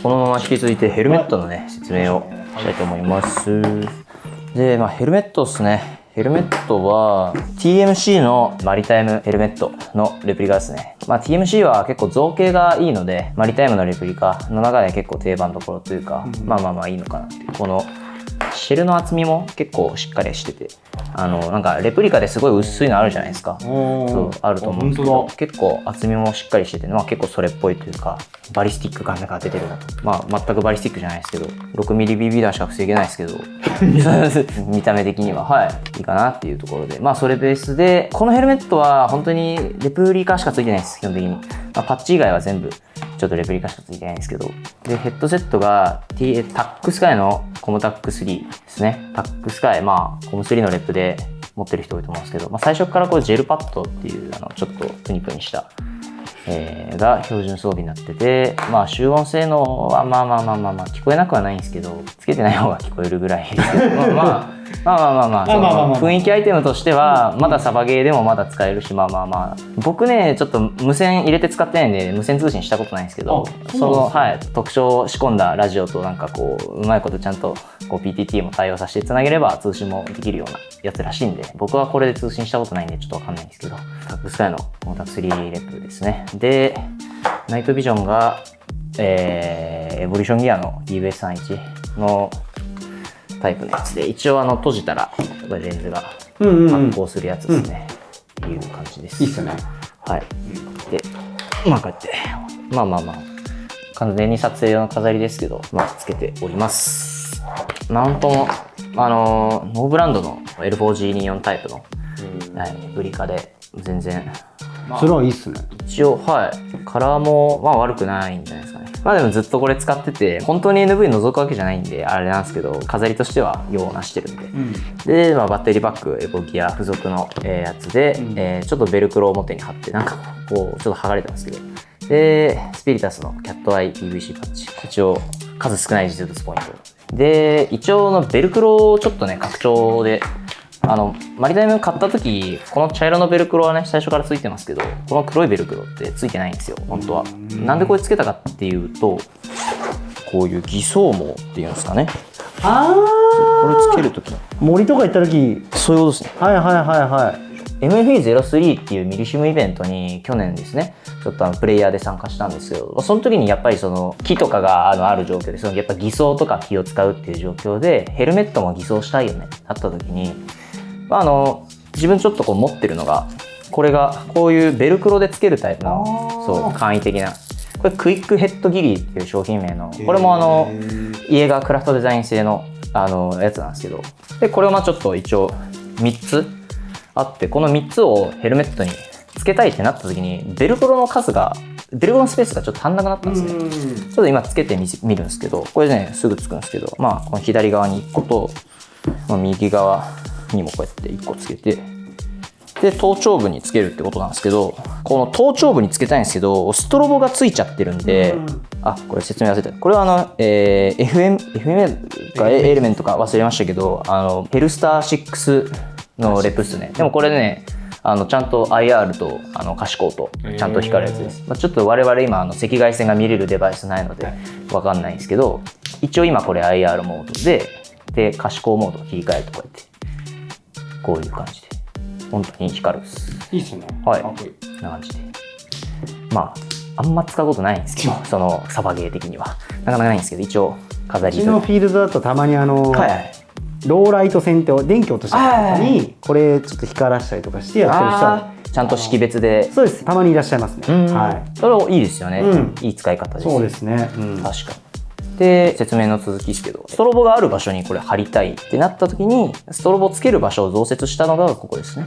このまま引き続いてヘルメットのね、説明をしたいと思います。で、ヘルメットですね。ヘルメットは TMC のマリタイムヘルメットのレプリカですね。TMC は結構造形がいいので、マリタイムのレプリカの中で結構定番どころというか、いいのかなっていう。このシェルの厚みも結構しっかりしてて、なんかレプリカですごい薄いのあるじゃないですか。そう、あると思うんですけど、結構厚みもしっかりしてて、結構それっぽいというか、バリスティック感が出てるなと。全くバリスティックじゃないですけど、6mmBB 弾しか防げないですけど、見た目的には、いいかなっていうところで、それベースで、このヘルメットは本当にレプリカしかついてないです、基本的に。パッチ以外は全部、ちょっとレプリカしかついてないんですけど。で、ヘッドセットが、タックスカイのコムタック3ですね。タックスカイ、コム3のレップで持ってる人多いと思うんですけど、最初からこれジェルパッドっていう、ちょっとプニプニした、が標準装備になってて、集音性能は聞こえなくはないんですけど、つけてない方が聞こえるぐらいですけど、雰囲気アイテムとしては、まだサバゲーでもまだ使えるし、僕ね、ちょっと無線入れて使ってないんで、無線通信したことないんですけど、特徴を仕込んだラジオとうまいことちゃんとPTT も対応させてつなげれば通信もできるようなやつらしいんで、僕はこれで通信したことないんでちょっとわかんないんですけど、タックスカイのコンタクト3レップですね。で、ナイトビジョンが、エボリューションギアの EVS31 のタイプのやつで、一応閉じたらこれレンズが発光するやつですね。っていう感じです。いいっすね。はい。で、こうやって、完全に撮影用の飾りですけど、つけております。マウントも、ノーブランドの L4G24 タイプの、ブリカで全然、それはいいっすね。一応、カラーも、悪くないんじゃないですかね。でもずっとこれ使ってて、本当に NV 覗くわけじゃないんで、あれなんですけど、飾りとしては用をなしてるんで。で、バッテリーバッグ、エボギア付属のやつで、ちょっとベルクロを表に貼って、ちょっと剥がれてますけど。で、スピリタスのキャットアイ PVC パッチ。一応、数少ない実物ポイント。で、一応のベルクロをちょっとね、拡張で、マリタイム買った時、この茶色のベルクロはね、最初からついてますけど、この黒いベルクロってついてないんですよ、本当は。なんでこれつけたかっていうと、こういう偽装網っていうんですかね。これつける時森とか行った時、そういうことですね。MFE03 っていうミリシムイベントに去年ですね、ちょっとプレイヤーで参加したんですけど、その時にやっぱりその木とかがある状況で、やっぱ偽装とか木を使うっていう状況で、ヘルメットも偽装したいよねってなった時に、自分ちょっと持ってるのが、これがこういうベルクロでつけるタイプの、簡易的な。これクイックヘッドギリーっていう商品名の、これも家がクラフトデザイン製のやつなんですけど、で、これをちょっと一応3つあって、この3つをヘルメットにつけたいってなった時に、ベルクロのスペースがちょっと足んなくなったんですね。ちょっと今つけてみるんですけど、これね、すぐつくんですけど、この左側に1個と、右側にもこうやって1個つけて、で、頭頂部につけるってことなんですけど、この頭頂部につけたいんですけど、ストロボがついちゃってるんで、これ説明忘れてた。これはFM かエレメントか忘れましたけど、ヘルスター6のレプっすね。でもこれね、ちゃんと IR と可視光とちゃんと光るやつです。ちょっと我々今赤外線が見れるデバイスないのでわかんないんですけど、一応今これ IR モードで可視光モードを切り替えるとこうやってこういう感じで本当に光るっす。いいっすね。はい。こんな感じで。あんま使うことないんですけど、そのサバゲー的にはなかなかないんですけど、一応飾り。うちのフィールドだとたまにローライト線って電気落とした時にこれちょっと光らしたりとかしてやってる人はちゃんと識別で。そうです、たまにいらっしゃいますね。それはいいですよね。いい使い方です。そうですね。確かに。で、説明の続きですけど、ストロボがある場所にこれ貼りたいってなった時に、ストロボつける場所を増設したのがここですね。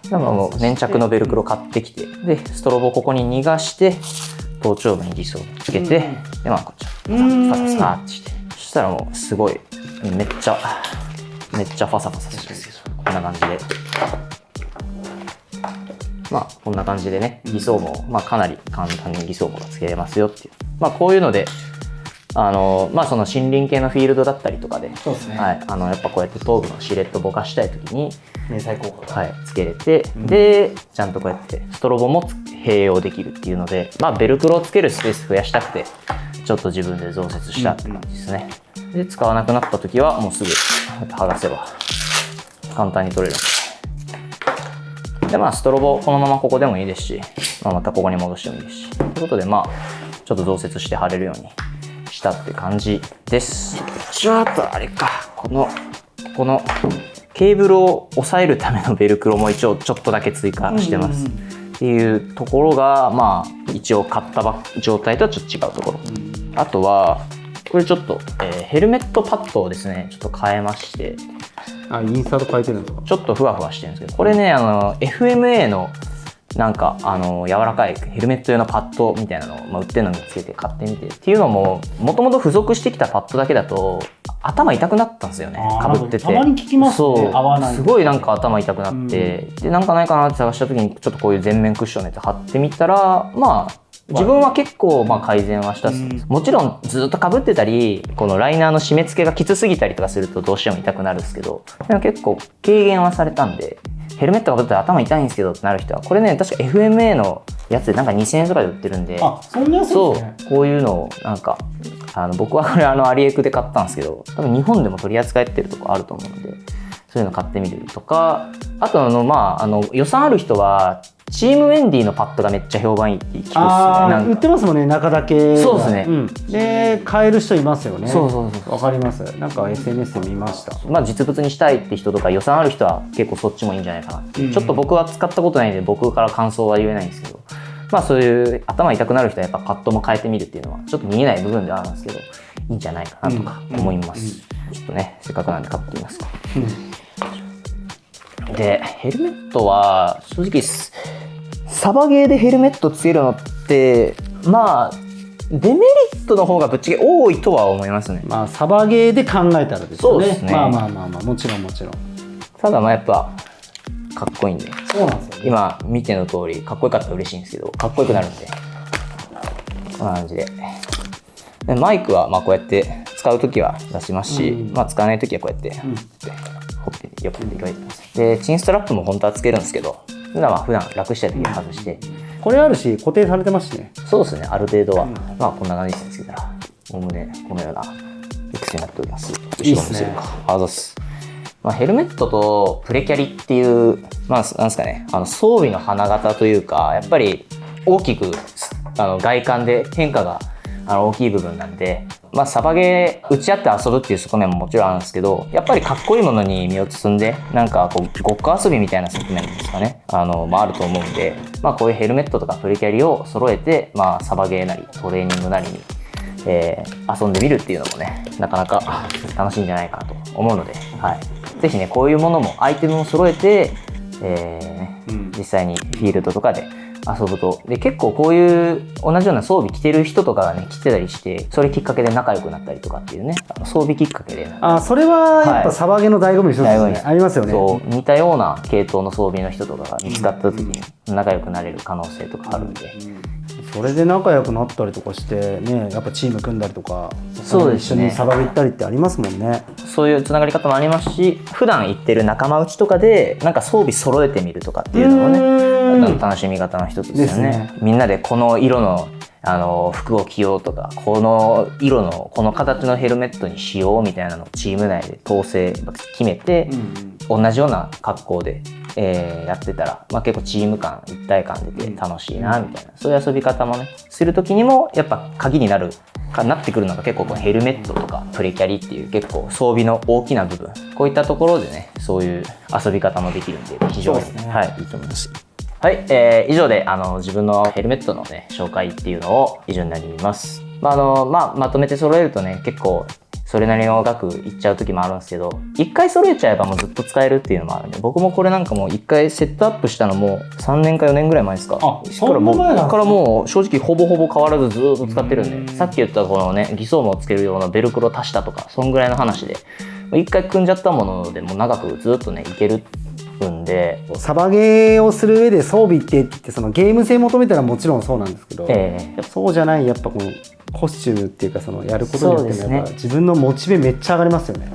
だからもう粘着のベルクロ買ってきて、で、ストロボここに逃がして、頭頂部に偽装つけて、で、こっち、ファサってして、そしたらもうすごい、めっちゃファサファサするんですけど、こんな感じで。こんな感じでね、偽装も、かなり簡単に偽装もがつけれますよっていう。こういうので、その森林系のフィールドだったりとかで、そうですね。やっぱこうやって頭部のシルエットぼかしたいときに、迷彩効果が、つけれて、で、ちゃんとこうやってストロボも併用できるっていうので、ベルクロをつけるスペース増やしたくて、ちょっと自分で増設したって感じですね。で使わなくなった時はもうすぐ剥がせば簡単に取れる。でストロボこのままここでもいいですし、またここに戻してもいいですし、ということでちょっと増設して貼れるようにしたって感じです。ちょっとあれか、このケーブルを押さえるためのベルクロも一応ちょっとだけ追加してます、っていうところが一応買った状態とはちょっと違うところ、あとはこれちょっと、ヘルメットパッドをですねちょっと変えまして、インサート変えてるんですか？ちょっとふわふわしてるんですけど、これねFMA のなんか柔らかいヘルメット用のパッドみたいなのを、売ってるの見つけて買ってみてっていうのも、もともと付属してきたパッドだけだと頭痛くなったんですよね。かぶっててたまに聞きますね。そう合わない、すごいなんか頭痛くなって、でなんかないかなって探した時にちょっとこういう全面クッションのやつ貼ってみたら自分は結構改善はしたっす。もちろんずっと被ってたりこのライナーの締め付けがきつすぎたりとかするとどうしても痛くなるんですけど、でも結構軽減はされたんで、ヘルメット被って頭痛いんですけどってなる人はこれね、確か FMA のやつでなんか2000円とかで売ってるんで、そんな安いですね。そうこういうのをなんか僕はこれアリエクで買ったんですけど、多分日本でも取り扱えてるとこあると思うので、そういうの買ってみるとか、あと予算ある人はチームウェンディのパッドがめっちゃ評判いいって聞くっすね。売ってますもんね、中だけ。そうですね、で買える人いますよね。そうわかります。なんか SNS で見ました。実物にしたいって人とか予算ある人は結構そっちもいいんじゃないかなって、ちょっと僕は使ったことないんで僕から感想は言えないんですけど、そういう頭痛くなる人はやっぱパッドも変えてみるっていうのはちょっと見えない部分ではあるんですけど、いいんじゃないかなとか思います、ちょっとねせっかくなんで買ってみますか、でヘルメットは正直サバゲーでヘルメットつけるのってデメリットの方がぶっちゃけ多いとは思いますね。サバゲーで考えたらですよね。そうですね。もちろんもちろん。ただやっぱかっこいいんで。そうなんですよね。今見ての通りかっこよかったら嬉しいんですけど、かっこよくなるんでこんな感じで。マイクはこうやって使うときは出しますし、使わないときはこうやってほっぺによく開いてます。でチンストラップも本当はつけるんですけど、普段楽したいときは外して、これあるし固定されてますしね。そうですね、ある程度は、こんな感じですけど、おおむねこのような理屈になっております。いいですね。ヘルメットとプレキャリっていうなんですかね、装備の花形というか、やっぱり大きく外観で変化が大きい部分なんで、サバゲー打ち合って遊ぶっていう側面ももちろんあるんですけど、やっぱりかっこいいものに身を包んでなんかごっこ遊びみたいな側面ですかね、あると思うんで、こういうヘルメットとかプレキャリを揃えて、サバゲーなりトレーニングなりに、遊んでみるっていうのもね、なかなか楽しいんじゃないかなと思うので、ぜひねこういうものもアイテムを揃えて、実際にフィールドとかで遊ぶと、で結構こういう同じような装備着てる人とかがね来てたりして、それきっかけで仲良くなったりとかっていうね、装備きっかけでそれはやっぱサバゲーの醍醐味の一つですね。ありますよね。そう似たような系統の装備の人とかが見つかった時に仲良くなれる可能性とかあるんで、それで仲良くなったりとかしてね、やっぱチーム組んだりとか、そうですね、一緒にサバゲー行ったりってありますもんね。そういうつながり方もありますし、普段行ってる仲間内とかでなんか装備揃えてみるとかっていうのもね、楽しみ方の一つですよね。みんなでこの色の服を着ようとか、この色のこの形のヘルメットにしようみたいなのをチーム内で統制決めて、同じような格好で、やってたら、結構チーム感一体感出て楽しいなみたいな、そういう遊び方もねする時にもやっぱ鍵になってくるのが結構このヘルメットとかプレキャリっていう結構装備の大きな部分、こういったところでねそういう遊び方もできるんで非常に、いいと思います。以上で自分のヘルメットのね紹介っていうのを以上になります。まとめて揃えるとね結構それなりの額いっちゃう時もあるんですけど、一回揃えちゃえばもうずっと使えるっていうのもあるんで、僕もこれなんかもう一回セットアップしたのも3年か4年ぐらい前ですか。そんな前なんですか。からもう正直ほぼほぼ変わらずずっと使ってるんで、さっき言ったこのね偽装網をつけるようなベルクロ足したとかそんぐらいの話で、一回組んじゃったものでも長くずっとねいけるんで、サバゲーをする上で装備って言ってそのゲーム性求めたらもちろんそうなんですけど、そうじゃないやっぱこのコスチュームっていうかそのやることによってやっぱ自分のモチベめっちゃ上がりますよね。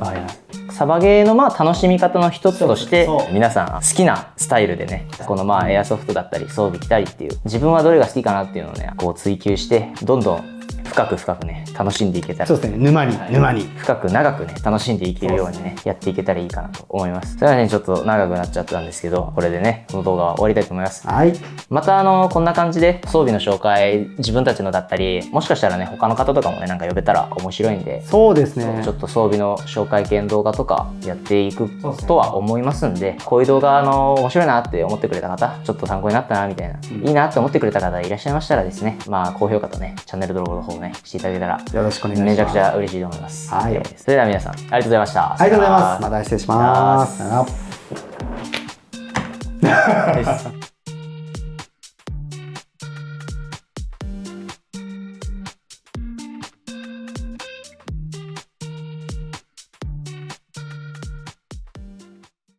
サバゲーの楽しみ方の一つとして皆さん好きなスタイルでねこのエアソフトだったり装備着たりっていう自分はどれが好きかなっていうのをねこう追求してどんどん深深く深くね楽しんでいけたら、そうですね、沼に深く長くね楽しんでいけるようにねやっていけたらいいかなと思います。それはねちょっと長くなっちゃったんですけど、これでねこの動画は終わりたいと思います。はい。またこんな感じで装備の紹介、自分たちのだったり、もしかしたらね他の方とかもねなんか呼べたら面白いんで、そうですね、ちょっと装備の紹介系の動画とかやっていくとは思いますんで、こういう動画面白いなって思ってくれた方、ちょっと参考になったなみたいな、いいなって思ってくれた方いらっしゃいましたらですね、まあ高評価とねチャンネル登録の方をねしていただけたらよろしくお願いします。めちゃくちゃ嬉しいと思います。はい。それでは皆さんありがとうございました。ありがとうございます。また失礼します。さよなら。